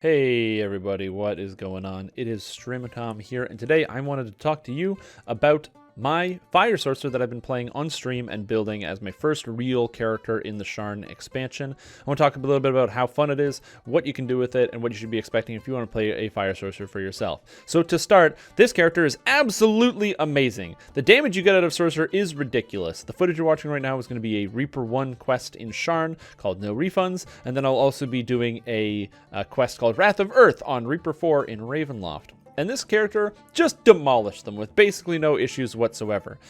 Hey everybody, what is going on? It is Streamatom here, and today I wanted to talk to you about my Fire Sorcerer that I've been playing on stream and building as my first real character in the Sharn expansion. I want to talk a little bit about how fun it is, what you can do with it, and what you should be expecting if you want to play a Fire Sorcerer for yourself. So to start, this character is absolutely amazing. The damage you get out of Sorcerer is ridiculous. The footage you're watching right now is going to be a Reaper 1 quest in Sharn called No Refunds, and then I'll also be doing a quest called Wrath of Earth on Reaper 4 in Ravenloft. And this character just demolished them with basically no issues whatsoever.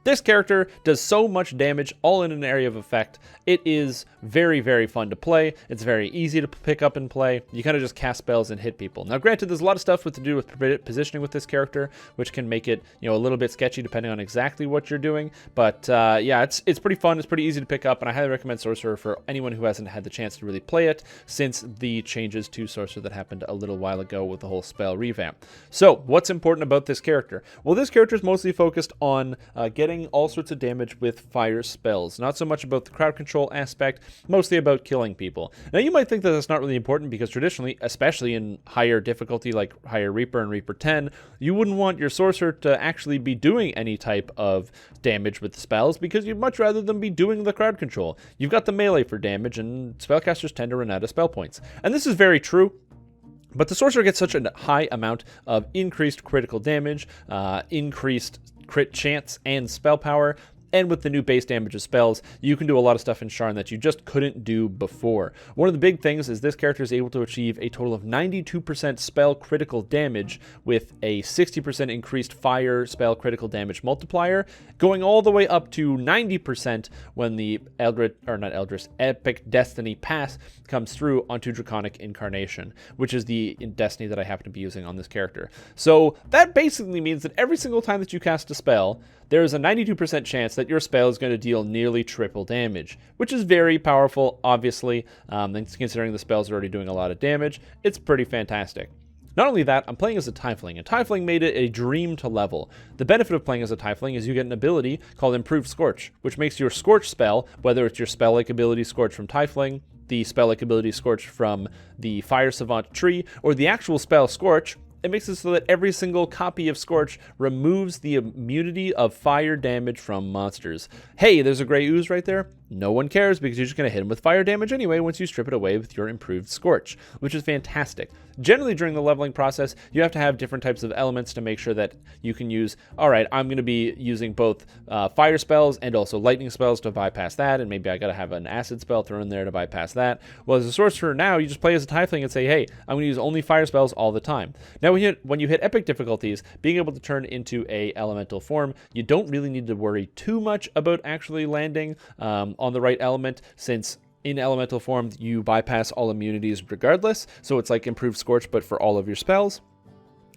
This character does so much damage all in an area of effect. It is very, very fun to play. It's very easy to pick up and play. You kind of just cast spells and hit people. Now, granted, there's a lot of stuff to do with positioning with this character, which can make it, a little bit sketchy depending on exactly what you're doing. But yeah, it's pretty fun. It's pretty easy to pick up, and I highly recommend Sorcerer for anyone who hasn't had the chance to really play it since the changes to Sorcerer that happened a little while ago with the whole spell revamp. So, what's important about this character? Well, this character is mostly focused on getting all sorts of damage with fire spells. Not so much about the crowd control aspect, mostly about killing people. Now, you might think that that's not really important because traditionally, especially in higher difficulty like higher Reaper and Reaper 10, you wouldn't want your Sorcerer to actually be doing any type of damage with the spells because you'd much rather them be doing the crowd control. You've got the melee for damage, and spellcasters tend to run out of spell points. And this is very true. But the Sorcerer gets such a high amount of increased critical damage, increased crit chance, and spell power. And with the new base damage of spells, you can do a lot of stuff in Sharn that you just couldn't do before. One of the big things is this character is able to achieve a total of 92% spell critical damage with a 60% increased fire spell critical damage multiplier, going all the way up to 90% when the Epic Destiny Pass comes through onto Draconic Incarnation, which is the Destiny that I happen to be using on this character. So that basically means that every single time that you cast a spell, there is a 92% chance that your spell is going to deal nearly triple damage, which is very powerful, obviously, and considering the spells are already doing a lot of damage, it's pretty fantastic. Not only that, I'm playing as a Tiefling, and Tiefling made it a dream to level. The benefit of playing as a Tiefling is you get an ability called Improved Scorch, which makes your Scorch spell, whether it's your spell-like ability Scorch from Tiefling, the spell-like ability Scorch from the Fire Savant tree, or the actual spell Scorch, it makes it so that every single copy of Scorch removes the immunity of fire damage from monsters. Hey, there's a gray ooze right there. No one cares because you're just going to hit him with fire damage anyway once you strip it away with your improved Scorch, which is fantastic. Generally, during the leveling process, you have to have different types of elements to make sure that you can use, all right, I'm going to be using both fire spells and also lightning spells to bypass that, and maybe I got to have an acid spell thrown in there to bypass that. Well, as a sorcerer now, you just play as a Tiefling and say, hey, I'm going to use only fire spells all the time. Now, when you hit epic difficulties, being able to turn into a elemental form, you don't really need to worry too much about actually landing on the right element, since in elemental form you bypass all immunities regardless, so it's like improved Scorch but for all of your spells.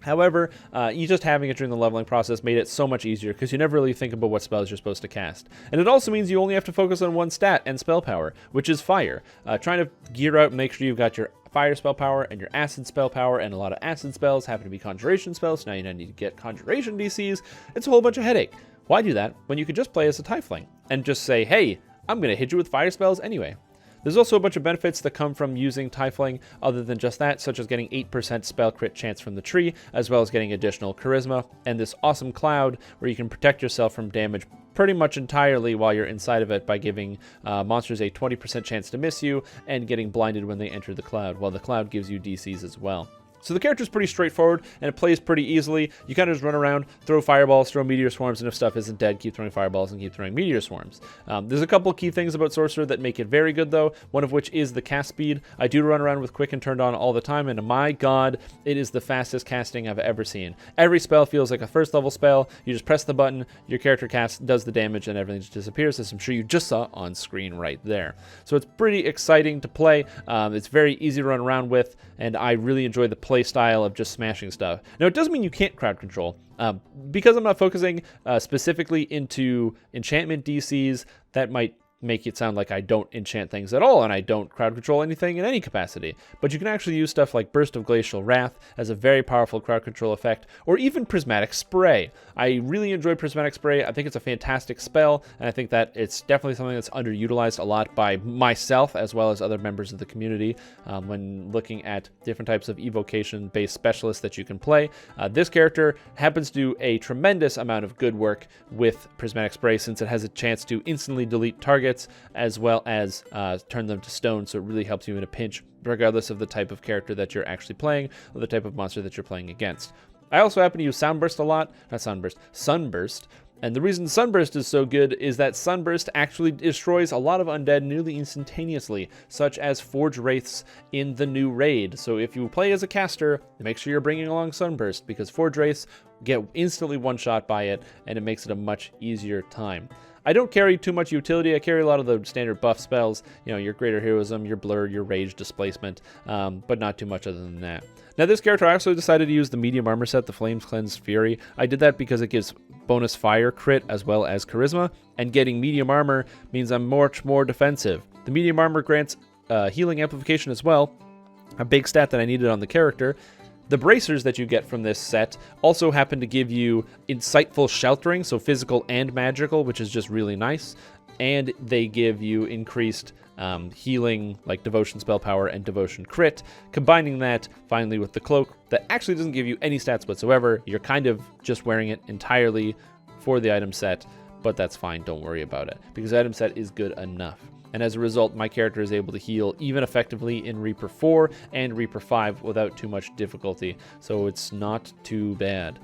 However, you just having it during the leveling process made it so much easier because you never really think about what spells you're supposed to cast. And it also means you only have to focus on one stat and spell power, which is fire. Trying to gear out and make sure you've got your fire spell power and your acid spell power, and a lot of acid spells happen to be conjuration spells, so now you need to get conjuration DCs. It's a whole bunch of headache. Why do that when you could just play as a Tiefling and just say, hey, I'm going to hit you with fire spells anyway. There's also a bunch of benefits that come from using Tiefling other than just that, such as getting 8% spell crit chance from the tree, as well as getting additional charisma, and this awesome cloud where you can protect yourself from damage pretty much entirely while you're inside of it by giving monsters a 20% chance to miss you and getting blinded when they enter the cloud, while the cloud gives you DCs as well. So the character is pretty straightforward, and it plays pretty easily. You kind of just run around, throw fireballs, throw meteor swarms, and if stuff isn't dead, keep throwing fireballs and keep throwing meteor swarms. There's a couple key things about Sorcerer that make it very good, though, one of which is the cast speed. I do run around with Quicken turned on all the time, and my god, it is the fastest casting I've ever seen. Every spell feels like a first-level spell. You just press the button, your character casts, does the damage, and everything just disappears, as I'm sure you just saw on screen right there. So it's pretty exciting to play. It's very easy to run around with, and I really enjoy the play style of just smashing stuff. Now, it doesn't mean you can't crowd control. Because I'm not focusing specifically into enchantment DCs, that might make it sound like I don't enchant things at all and I don't crowd control anything in any capacity. But you can actually use stuff like Burst of Glacial Wrath as a very powerful crowd control effect, or even Prismatic Spray. I really enjoy Prismatic Spray. I think it's a fantastic spell, and I think that it's definitely something that's underutilized a lot by myself as well as other members of the community when looking at different types of evocation-based specialists that you can play. This character happens to do a tremendous amount of good work with Prismatic Spray, since it has a chance to instantly delete targets as well as turn them to stone, so it really helps you in a pinch regardless of the type of character that you're actually playing or the type of monster that you're playing against. I also happen to use Sunburst a lot. Not Sunburst, Sunburst. And the reason Sunburst is so good is that Sunburst actually destroys a lot of undead nearly instantaneously, such as Forge Wraiths in the new raid. So if you play as a caster, make sure you're bringing along Sunburst, because Forge Wraiths get instantly one-shot by it, and it makes it a much easier time. I don't carry too much utility. I carry a lot of the standard buff spells, you know, your Greater Heroism, your Blur, your Rage Displacement, but not too much other than that. Now, this character, I also decided to use the medium armor set, the Flames Cleansed Fury. I did that because it gives bonus fire crit as well as charisma, and getting medium armor means I'm much more defensive. The medium armor grants healing amplification as well, a big stat that I needed on the character. The bracers that you get from this set also happen to give you insightful sheltering, so physical and magical, which is just really nice. And they give you increased healing, like Devotion Spell Power and Devotion Crit. Combining that finally with the cloak that actually doesn't give you any stats whatsoever. You're kind of just wearing it entirely for the item set, but that's fine, don't worry about it, because the item set is good enough. And as a result, my character is able to heal even effectively in Reaper 4 and Reaper 5 without too much difficulty, so it's not too bad.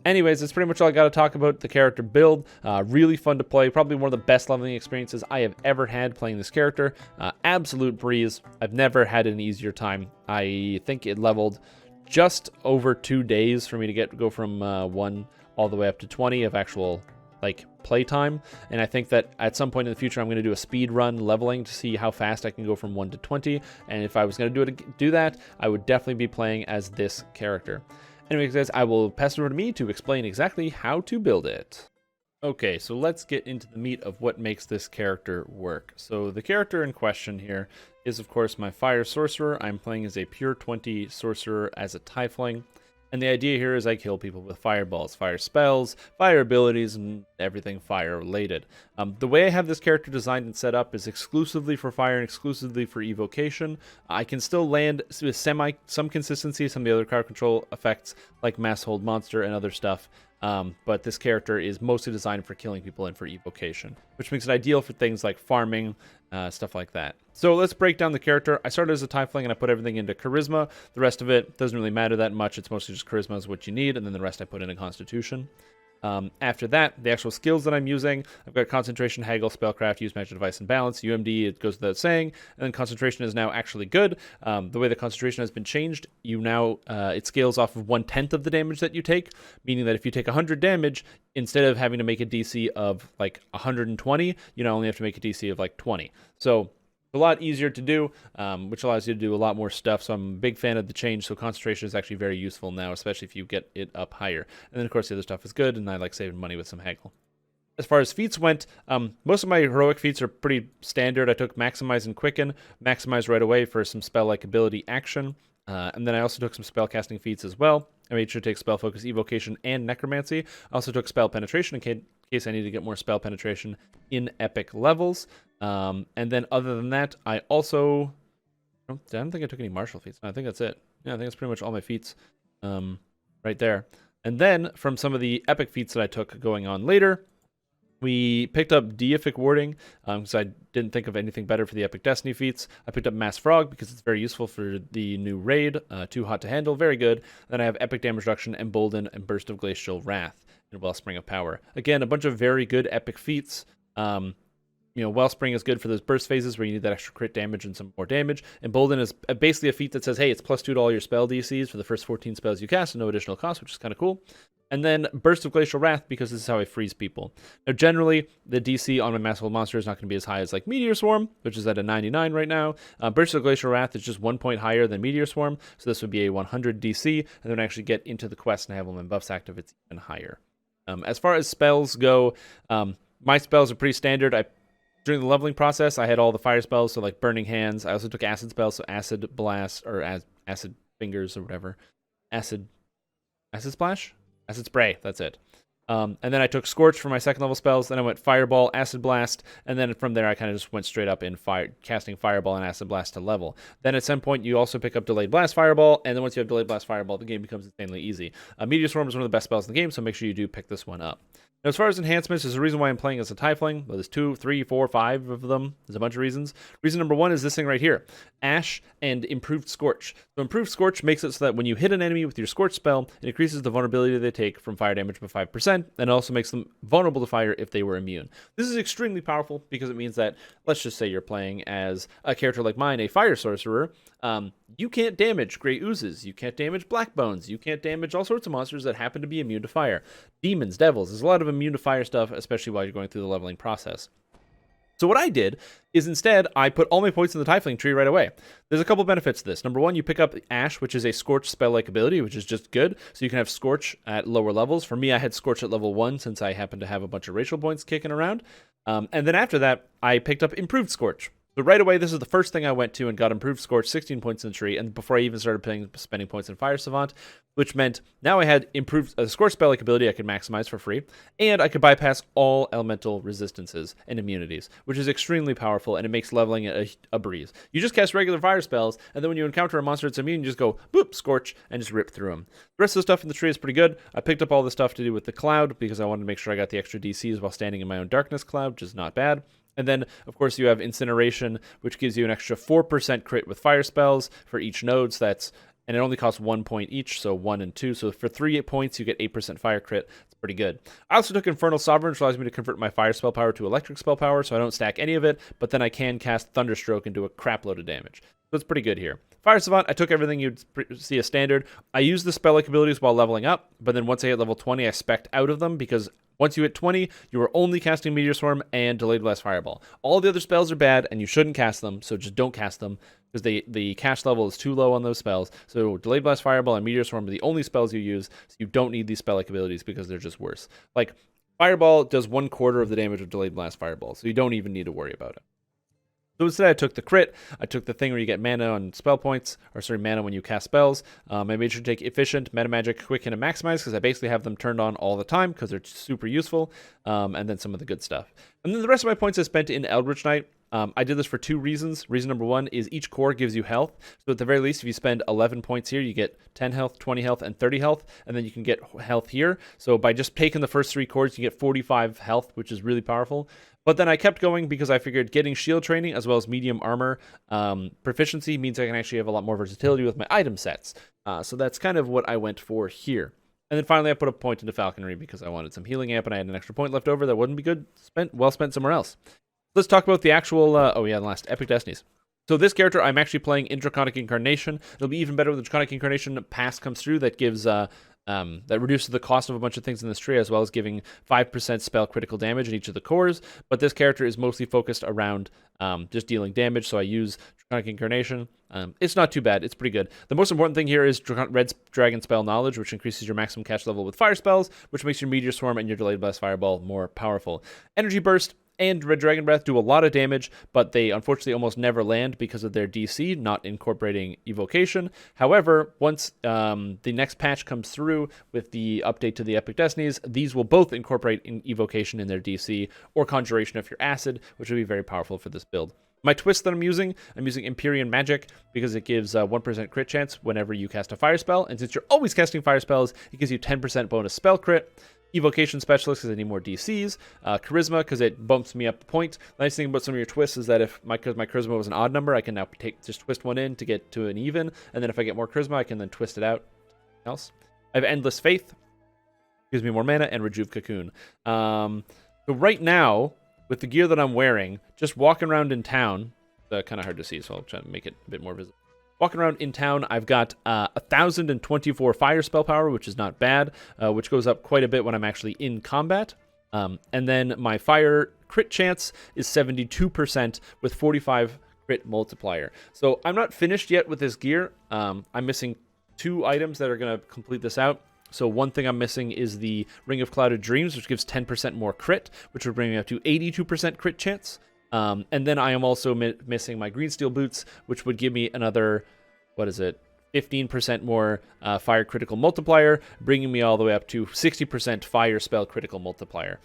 Anyways, that's pretty much all I got to talk about the character build. Really fun to play, probably one of the best leveling experiences I have ever had playing this character. Absolute breeze. I've never had an easier time. I think it leveled just over 2 days for me to go from 1 all the way up to 20 of actual playtime, and I think that at some point in the future I'm going to do a speed run leveling to see how fast I can go from 1 to 20, and if I was going to do that, I would definitely be playing as this character. Anyways, guys, I will pass it over to me to explain exactly how to build it. Okay, so let's get into the meat of what makes this character work. So the character in question here is, of course, my Fire Sorcerer. I'm playing as a pure 20 Sorcerer as a Tiefling. And the idea here is I kill people with fireballs, fire spells, fire abilities, and everything fire related. The way I have this character designed and set up is exclusively for fire and exclusively for evocation. I can still land with some consistency, some of the other crowd control effects like Mass Hold Monster and other stuff. But this character is mostly designed for killing people and for evocation, which makes it ideal for things like farming, stuff like that. So let's break down the character. I started as a Tiefling and I put everything into Charisma. The rest of it doesn't really matter that much. It's mostly just Charisma is what you need, and then the rest I put into Constitution. After that, the actual skills that I'm using, I've got Concentration, Haggle, Spellcraft, Use Magic Device, and Balance. UMD, it goes without saying. And then Concentration is now actually good. The way the Concentration has been changed, it scales off of 1/10 of the damage that you take, meaning that if you take 100 damage, instead of having to make a DC of 120, you now only have to make a DC of 20. So a lot easier to do, which allows you to do a lot more stuff. So I'm a big fan of the change. So concentration is actually very useful now, especially if you get it up higher. And then of course the other stuff is good, and I like saving money with some haggle. As far as feats went, most of my heroic feats are pretty standard. I took Maximize and Quicken, Maximize right away for some spell-like ability action. And then I also took some spellcasting feats as well. I made sure to take Spell Focus, Evocation, and Necromancy. I also took Spell Penetration in case I need to get more Spell Penetration in epic levels. And then other than that, I also... I don't think I took any martial feats. I think that's it. Yeah, I think that's pretty much all my feats right there. And then from some of the epic feats that I took going on later, we picked up Deific Warding, because I didn't think of anything better for the Epic Destiny feats. I picked up Mass Frog because it's very useful for the new raid. Too hot to handle, very good. Then I have Epic Damage Reduction, Embolden, and Burst of Glacial Wrath, and Wellspring of Power. Again, a bunch of very good epic feats. Wellspring is good for those burst phases where you need that extra crit damage and some more damage. Embolden is basically a feat that says, hey, it's +2 to all your spell DCs for the first 14 spells you cast, and no additional cost, which is kind of cool. And then Burst of Glacial Wrath, because this is how I freeze people. Now, generally, the DC on my Mass Hold Monster is not going to be as high as Meteor Swarm, which is at a 99 right now. Burst of Glacial Wrath is just 1 point higher than Meteor Swarm, so this would be a 100 DC, and then I actually get into the quest and have them in buffs active, it's even higher. As far as spells go, my spells are pretty standard. I During the leveling process, I had all the fire spells, so like Burning Hands. I also took acid spells, so Acid Blast, or Acid Fingers, or whatever. Acid Splash? Acid Spray, that's it. And then I took Scorch for my second level spells. Then I went Fireball, Acid Blast, and then from there I kind of just went straight up in casting Fireball and Acid Blast to level. Then at some point you also pick up Delayed Blast Fireball, and then once you have Delayed Blast Fireball, the game becomes insanely easy. Meteor Swarm is one of the best spells in the game, so make sure you do pick this one up. Now, as far as enhancements, there's a reason why I'm playing as a Tiefling. Well, there's 2, 3, 4, 5 of them. There's a bunch of reasons. Reason number 1 is this thing right here. Ash and Improved Scorch. So Improved Scorch makes it so that when you hit an enemy with your Scorch spell, it increases the vulnerability they take from fire damage by 5%, and it also makes them vulnerable to fire if they were immune. This is extremely powerful because it means that, let's just say you're playing as a character like mine, a Fire Sorcerer. You can't damage Grey Oozes, you can't damage Black Bones, you can't damage all sorts of monsters that happen to be immune to fire. Demons, devils, there's a lot of immune to fire stuff, especially while you're going through the leveling process. So what I did is instead, I put all my points in the Tiefling tree right away. There's a couple benefits to this. Number 1, you pick up Ash, which is a Scorch spell-like ability, which is just good. So you can have Scorch at lower levels. For me, I had Scorch at level 1 since I happen to have a bunch of racial points kicking around. And then after that, I picked up Improved Scorch. So right away, this is the first thing I went to and got Improved Scorch, 16 points in the tree, and before I even started spending points in Fire Savant, which meant now I had improved Scorch spell-like ability I could maximize for free, and I could bypass all elemental resistances and immunities, which is extremely powerful, and it makes leveling a breeze. You just cast regular fire spells, and then when you encounter a monster that's immune, you just go, boop, Scorch, and just rip through them. The rest of the stuff in the tree is pretty good. I picked up all the stuff to do with the cloud, because I wanted to make sure I got the extra DCs while standing in my own darkness cloud, which is not bad. And then, of course, you have Incineration, which gives you an extra 4% crit with fire spells for each node. So and it only costs 1 point each, so 1 and 2. So for 3 points, you get 8% fire crit. It's pretty good. I also took Infernal Sovereign, which allows me to convert my fire spell power to electric spell power, so I don't stack any of it, but then I can cast Thunderstroke and do a crap load of damage. So it's pretty good here. Fire Savant, I took everything you'd see as standard. I used the spell-like abilities while leveling up, but then once I hit level 20, I spec'd out of them because once you hit 20, you are only casting Meteor Swarm and Delayed Blast Fireball. All the other spells are bad, and you shouldn't cast them, so just don't cast them because the cast level is too low on those spells. So Delayed Blast Fireball and Meteor Swarm are the only spells you use, so you don't need these spell-like abilities because they're just worse. Like, Fireball does 1/4 of the damage of Delayed Blast Fireball, so you don't even need to worry about it. So instead, I took the crit. I took the thing where you get mana on spell points, mana when you cast spells. I made sure to take Efficient, Metamagic, Quicken, and Maximize because I basically have them turned on all the time because they're super useful, and then some of the good stuff. And then the rest of my points I spent in Eldritch Knight. I did this for 2 reasons. Reason number 1 is each core gives you health. So at the very least, if you spend 11 points here, you get 10 health, 20 health, and 30 health, and then you can get health here. So by just taking the first 3 cores, you get 45 health, which is really powerful. But then I kept going because I figured getting shield training as well as medium armor proficiency means I can actually have a lot more versatility with my item sets. So that's kind of what I went for here. And then finally, I put a point into Falconry because I wanted some healing amp and I had an extra point left over that wouldn't be good well spent somewhere else. Let's talk about the actual, the last Epic Destinies. So this character, I'm actually playing in Draconic Incarnation. It'll be even better when the Draconic Incarnation pass comes through that gives, that reduces the cost of a bunch of things in this tree, as well as giving 5% spell critical damage in each of the cores. But this character is mostly focused around just dealing damage, so I use Draconic Incarnation. It's not too bad. It's pretty good. The most important thing here is Red Dragon Spell Knowledge, which increases your maximum catch level with fire spells, which makes your Meteor Swarm and your Delayed Blast Fireball more powerful. Energy Burst and Red Dragon Breath do a lot of damage, but they unfortunately almost never land because of their DC, not incorporating Evocation. However, once the next patch comes through with the update to the Epic Destinies, these will both incorporate Evocation in their DC, or Conjuration if you're Acid, which will be very powerful for this build. My twist that I'm using Empyrean Magic because it gives 1% crit chance whenever you cast a fire spell, and since you're always casting fire spells, it gives you 10% bonus spell crit. Evocation Specialist because I need more DCs. Charisma because it bumps me up a point. The nice thing about some of your twists is that because my Charisma was an odd number, I can now just twist one in to get to an even, and then if I get more Charisma, I can then twist it out. Else, I have Endless Faith, gives me more mana, and Rejuve Cocoon. So right now, with the gear that I'm wearing, just walking around in town, kind of hard to see, so I'll try to make it a bit more visible. Walking around in town, I've got 1,024 fire spell power, which is not bad, which goes up quite a bit when I'm actually in combat. And then my fire crit chance is 72% with 45 crit multiplier. So I'm not finished yet with this gear. I'm missing 2 items that are going to complete this out. So one thing I'm missing is the Ring of Clouded Dreams, which gives 10% more crit, which would bring me up to 82% crit chance. And then I am also missing my green steel boots, which would give me another, what is it, 15% more fire critical multiplier, bringing me all the way up to 60% fire spell critical multiplier.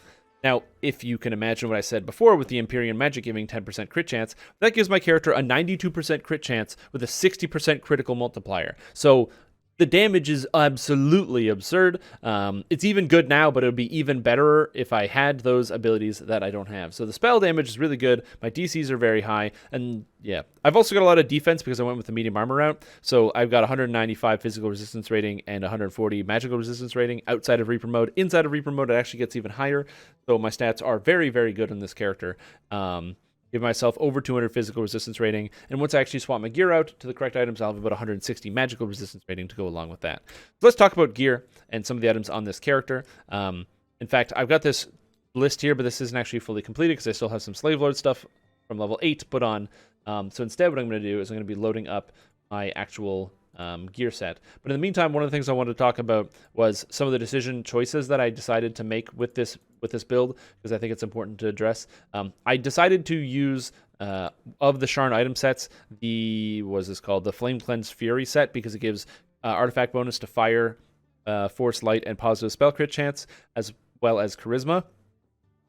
Now, if you can imagine what I said before with the Empyrean Magic giving 10% crit chance, that gives my character a 92% crit chance with a 60% critical multiplier. So the damage is absolutely absurd. It's even good now, but it would be even better if I had those abilities that I don't have. So the spell damage is really good. My DCs are very high. And yeah, I've also got a lot of defense because I went with the medium armor route. So I've got 195 physical resistance rating and 140 magical resistance rating outside of Reaper mode. Inside of Reaper mode, it actually gets even higher. So my stats are very, very good on this character. Give myself over 200 physical resistance rating, and once I actually swap my gear out to the correct items, I'll have about 160 magical resistance rating to go along with that. So let's talk about gear and some of the items on this character. In fact, I've got this list here, but this isn't actually fully completed because I still have some Slave Lord stuff from level 8 to put on. So instead, what I'm going to do is I'm going to be loading up my actual gear set. But in the meantime, one of the things I wanted to talk about was some of the decision choices that I decided to make with this build, because I think it's important to address. I decided to use of the Sharn item sets, the Flame Cleanse Fury set, because it gives artifact bonus to fire, force, light, and positive spell crit chance, as well as charisma.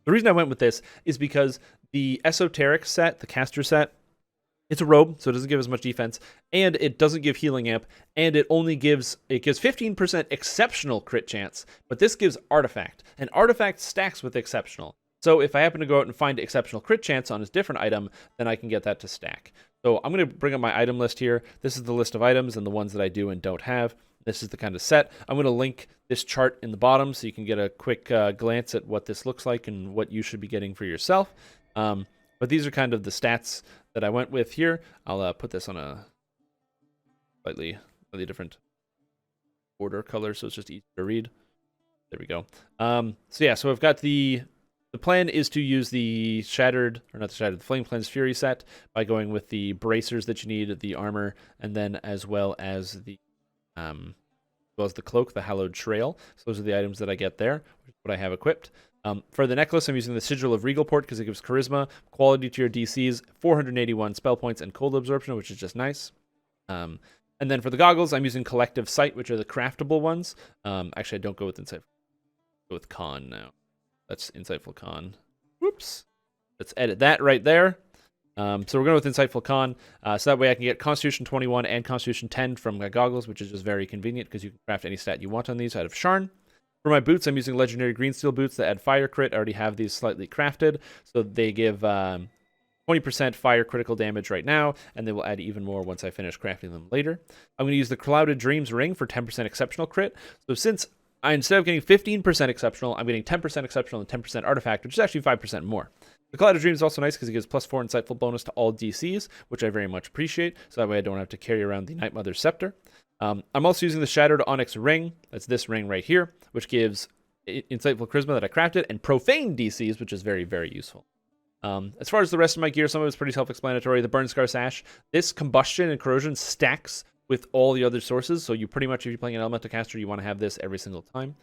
The reason I went with this is because the esoteric set, the caster set, it's a robe, so it doesn't give as much defense, and it doesn't give healing amp, and it gives 15% exceptional crit chance, but this gives artifact, and artifact stacks with exceptional. So if I happen to go out and find exceptional crit chance on a different item, then I can get that to stack. So I'm going to bring up my item list here. This is the list of items and the ones that I do and don't have. This is the kind of set. I'm going to link this chart in the bottom so you can get a quick glance at what this looks like and what you should be getting for yourself. But these are kind of the stats that I went with here. I'll put this on a slightly different border color so it's just easier to read. There we go. So I've got the plan is to use the the Flame Cleanse Fury set by going with the bracers that you need, the armor, and then as well as the cloak, the Hallowed Trail. So those are the items that I get there, which is what I have equipped. For the necklace, I'm using the Sigil of Regalport because it gives charisma, quality to your DCs, 481 spell points, and cold absorption, which is just nice. And then for the goggles, I'm using Collective Sight, which are the craftable ones. Actually, I don't go with Insightful. Go with Con now. That's Insightful Con. Whoops. Let's edit that right there. So we're going with Insightful Con. So that way I can get Constitution 21 and Constitution 10 from my goggles, which is just very convenient because you can craft any stat you want on these out of Sharn. For my boots, I'm using Legendary Green Steel boots that add fire crit. I already have these slightly crafted, so they give 20% fire critical damage right now, and they will add even more once I finish crafting them later. I'm going to use the Clouded Dreams ring for 10% exceptional crit. So since instead of getting 15% exceptional, I'm getting 10% exceptional and 10% artifact, which is actually 5% more. The Clouded Dreams is also nice because it gives +4 insightful bonus to all DCs, which I very much appreciate, so that way I don't have to carry around the Night Mother's Scepter. I'm also using the Shattered Onyx ring, that's this ring right here, which gives Insightful Charisma that I crafted, and Profane DCs, which is very, very useful. As far as the rest of my gear, some of it's pretty self-explanatory. The Burn Scar Sash, this Combustion and Corrosion stacks with all the other sources, so you pretty much, if you're playing an Elemental Caster, you want to have this every single time.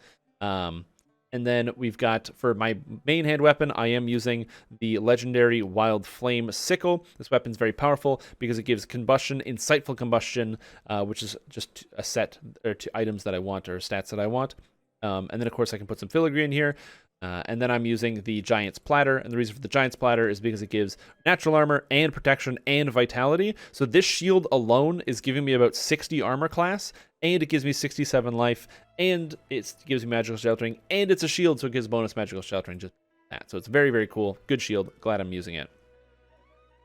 And then we've got, for my main hand weapon, I am using the legendary Wild Flame Sickle. This weapon's very powerful because it gives Combustion, Insightful Combustion, which is just a set or two items that I want, or stats that I want. And then, of course, I can put some filigree in here. And then I'm using the Giant's Platter, and the reason for the Giant's Platter is because it gives natural armor and protection and vitality. So this shield alone is giving me about 60 armor class, and it gives me 67 life, and it gives me magical sheltering, and it's a shield, so it gives bonus magical sheltering, just that. So it's very, very cool. Good shield. Glad I'm using it.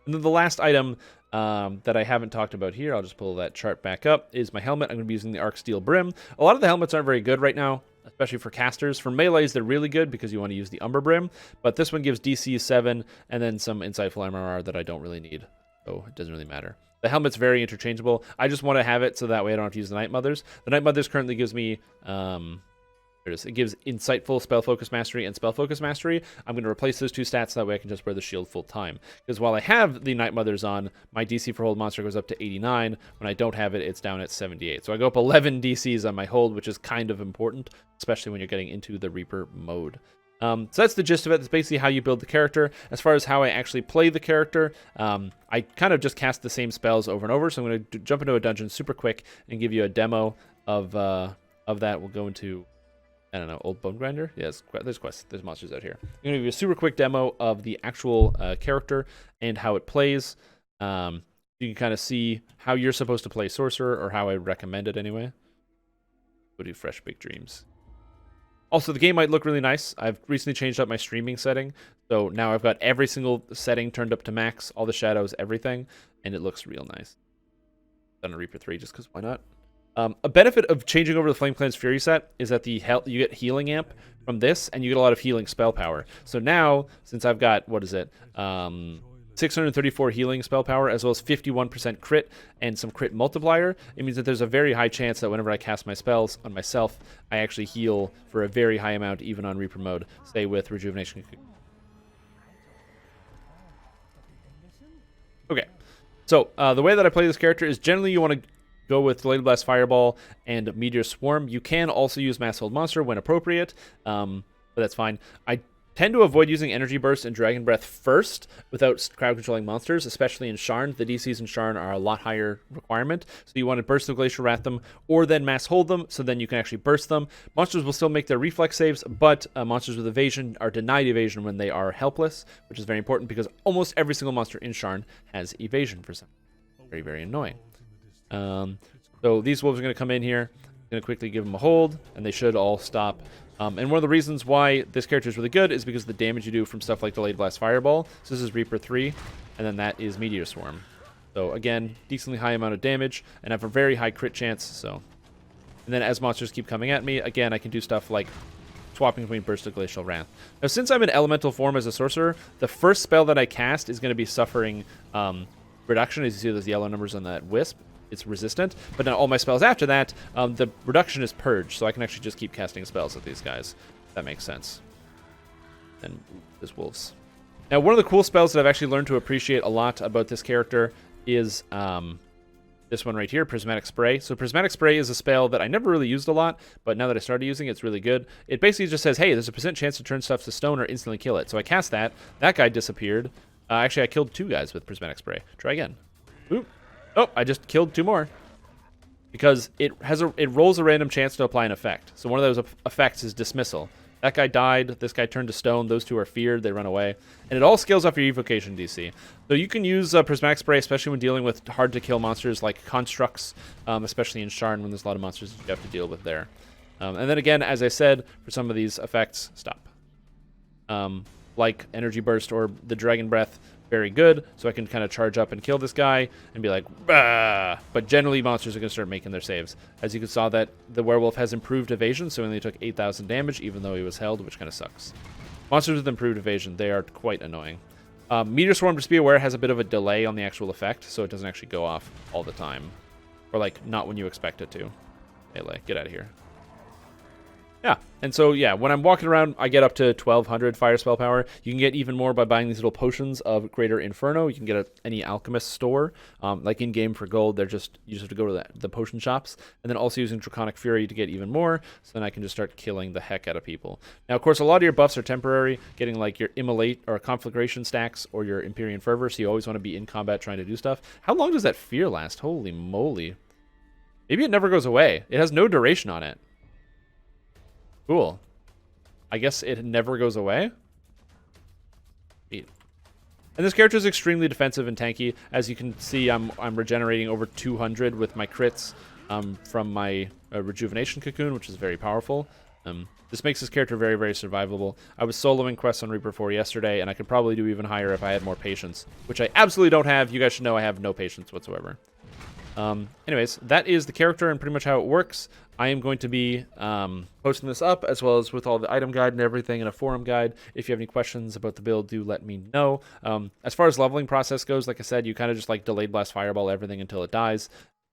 And then the last item that I haven't talked about here, I'll just pull that chart back up, is my helmet. I'm going to be using the Arc Steel Brim. A lot of the helmets aren't very good right now, especially for casters. For melees, they're really good because you want to use the Umber Brim, but this one gives DC 7 and then some Insightful MRR that I don't really need, so it doesn't really matter. The helmet's very interchangeable. I just want to have it so that way I don't have to use the Night Mothers. The Night Mothers currently gives me, it gives Insightful, Spell Focus Mastery, and Spell Focus Mastery. I'm going to replace those two stats so that way I can just wear the shield full time. Because while I have the Night Mothers on, my DC for Hold Monster goes up to 89. When I don't have it, it's down at 78. So I go up 11 DCs on my hold, which is kind of important, especially when you're getting into the Reaper mode. So that's the gist of it. That's basically how you build the character. As far as how I actually play the character, I kind of just cast the same spells over and over. So I'm going to jump into a dungeon super quick and give you a demo of that. We'll go into, I don't know, Old Bone Grinder? Yes, there's quests. There's monsters out here. I'm going to give you a super quick demo of the actual character and how it plays. You can kind of see how you're supposed to play Sorcerer, or how I recommend it anyway. Go do Fresh Big Dreams. Also, the game might look really nice. I've recently changed up my streaming setting, so now I've got every single setting turned up to max, all the shadows, everything, and it looks real nice. Done a Reaper 3 just because why not? A benefit of changing over the Flame Clan's Fury set is that you get healing amp from this, and you get a lot of healing spell power. So now, since I've got, 634 healing spell power, as well as 51% crit and some crit multiplier, it means that there's a very high chance that whenever I cast my spells on myself, I actually heal for a very high amount, even on Reaper mode, say with Rejuvenation. Okay, so the way that I play this character is generally you want to go with Delayed Blast Fireball and Meteor Swarm. You can also use Mass Hold Monster when appropriate, but that's fine. I tend to avoid using Energy Burst and Dragon Breath first without crowd controlling monsters, especially in Sharn. The DCs in Sharn are a lot higher requirement, so you want to Burst the Glacial Wrath them, or then Mass Hold them, so then you can actually burst them. Monsters will still make their reflex saves, but monsters with evasion are denied evasion when they are helpless, which is very important because almost every single monster in Sharn has evasion for some. Very, very annoying. So these wolves are going to come in here. I'm going to quickly give them a hold, and they should all stop. And one of the reasons why this character is really good is because of the damage you do from stuff like Delayed Blast Fireball. So this is Reaper 3, and then that is Meteor Swarm. So again, decently high amount of damage, and have a very high crit chance. So, and then as monsters keep coming at me, again, I can do stuff like swapping between Burst of Glacial Wrath. Now, since I'm in elemental form as a sorcerer, the first spell that I cast is going to be suffering reduction. As you see those yellow numbers on that wisp, it's resistant. But now all my spells after that, the reduction is purged, so I can actually just keep casting spells at these guys. If that makes sense. And there's wolves. Now, one of the cool spells that I've actually learned to appreciate a lot about this character is this one right here, Prismatic Spray. So Prismatic Spray is a spell that I never really used a lot, but now that I started using it, it's really good. It basically just says, hey, there's a % chance to turn stuff to stone or instantly kill it. So I cast that. That guy disappeared. Actually, I killed 2 guys with Prismatic Spray. Try again. Oop. Oh, I just killed 2 more. Because it rolls a random chance to apply an effect. So one of those effects is Dismissal. That guy died. This guy turned to stone. Those 2 are feared. They run away. And it all scales off your evocation DC. So you can use Prismatic Spray, especially when dealing with hard-to-kill monsters like Constructs, especially in Sharn when there's a lot of monsters you have to deal with there. And then again, as I said, for some of these effects, stop. Like Energy Burst or the Dragon Breath, very good, so I can kind of charge up and kill this guy and be like, bah! But generally monsters are going to start making their saves. As you saw that the werewolf has improved evasion, so he only took 8,000 damage even though he was held, which kind of sucks. Monsters with improved evasion, they are quite annoying. Meteor Swarm, just be aware, has a bit of a delay on the actual effect, so it doesn't actually go off all the time. Or like, not when you expect it to. Melee, get out of here. Yeah, and so, yeah, when I'm walking around, I get up to 1,200 fire spell power. You can get even more by buying these little potions of Greater Inferno. You can get at any alchemist store. Like in-game for gold, you just have to go to the potion shops. And then also using Draconic Fury to get even more, so then I can just start killing the heck out of people. Now, of course, a lot of your buffs are temporary, getting like your Immolate or Conflagration stacks or your Empyrean Fervor, so you always want to be in combat trying to do stuff. How long does that fear last? Holy moly. Maybe it never goes away. It has no duration on it. Cool. I guess it never goes away. Neat. And this character is extremely defensive and tanky. As you can see, I'm regenerating over 200 with my crits from my Rejuvenation Cocoon, which is very powerful. This makes this character very, very survivable. I was soloing quests on Reaper 4 yesterday, and I could probably do even higher if I had more patience, which I absolutely don't have. You guys should know I have no patience whatsoever. Anyways, that is the character and pretty much how it works. I am going to be posting this up as well as with all the item guide and everything in a forum guide. If you have any questions about the build, do let me know. As far as leveling process goes, like I said, you kind of just like Delayed Blast Fireball everything until it dies.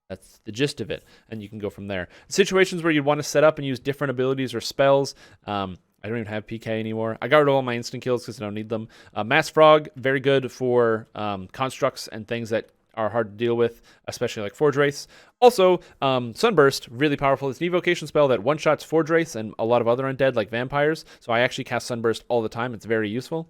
That's the gist of it, and you can go from there. Situations where you'd want to set up and use different abilities or spells. I don't even have PK anymore. I got rid of all my instant kills because I don't need them. Mass Frog, very good for constructs and things that are hard to deal with, especially like Forge Wraiths. Also, Sunburst, really powerful. It's an evocation spell that one-shots Forge Wraiths and a lot of other undead like vampires, so I actually cast Sunburst all the time. It's very useful.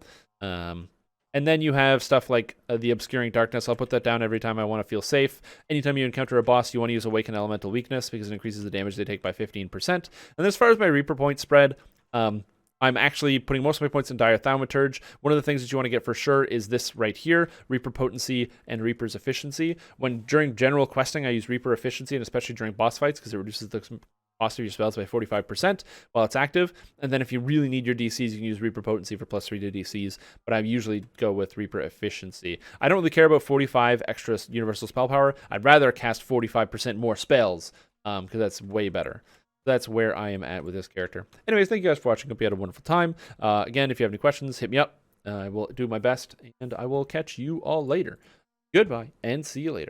And then you have stuff like the Obscuring Darkness. I'll put that down every time I want to feel safe. Anytime you encounter a boss, you want to use Awaken Elemental Weakness because it increases the damage they take by 15%. And as far as my Reaper point spread, I'm actually putting most of my points in Dire Thaumaturge. One of the things that you want to get for sure is this right here, Reaper Potency and Reaper's Efficiency. During general questing, I use Reaper Efficiency, and especially during boss fights, because it reduces the cost of your spells by 45% while it's active. And then if you really need your DCs, you can use Reaper Potency for +3 to DCs, but I usually go with Reaper Efficiency. I don't really care about 45 extra universal spell power. I'd rather cast 45% more spells, because that's way better. That's where I am at with this character. Anyways, thank you guys for watching. Hope you had a wonderful time. Again, if you have any questions, hit me up. I will do my best, and I will catch you all later. Goodbye, and see you later.